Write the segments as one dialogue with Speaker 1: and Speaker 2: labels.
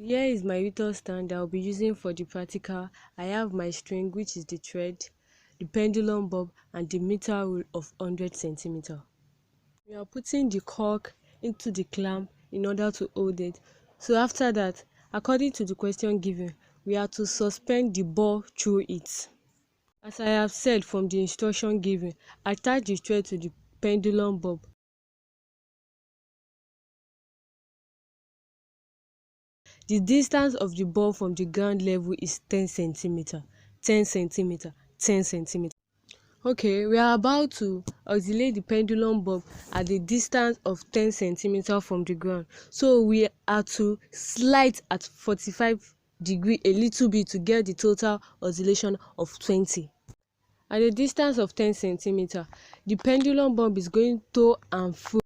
Speaker 1: Here is my meter stand I'll be using for the practical. I have my string, which is the thread, the pendulum bob, and the meter rule of 100 centimeter. We are putting the cork into the clamp in order to hold it. So after that, according to the question given, we are to suspend the ball through it. As I have said from the instruction given, attach the thread to the pendulum bob. The distance of the ball from the ground level is 10 centimeter, 10 centimeter, 10 centimeter. Okay, we are about to oscillate the pendulum bob at the distance of 10 centimeter from the ground. So we are to slide at 45 degrees a little bit to get the total oscillation of 20. At the distance of 10 centimeter, the pendulum bob is going to and fro.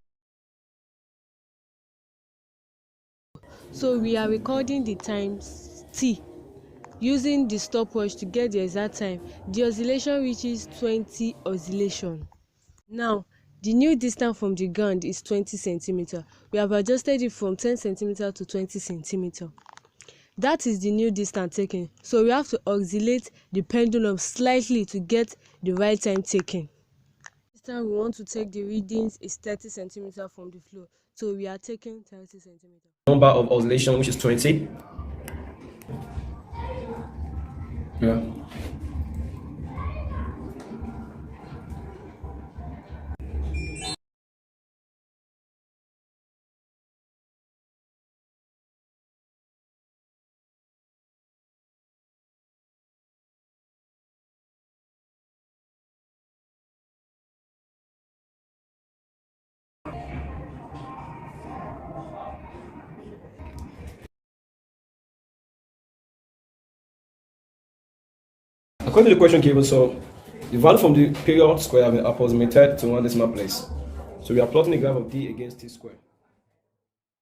Speaker 1: So we are recording the times t using the stopwatch to get the exact time. The oscillation reaches 20 oscillation. Now, the new distance from the ground is 20 centimeter. We have adjusted it from 10 centimeter to 20 centimeter. That is the new distance taken. So we have to oscillate the pendulum slightly to get the right time taken. This time we want to take the readings is 30 centimeter from the floor. So we are taking 30 centimeter.
Speaker 2: Number of oscillation, which is 20. Yeah. According to the question given, so the value from the period square have been approximated to one decimal place. So we are plotting the graph of d against t square.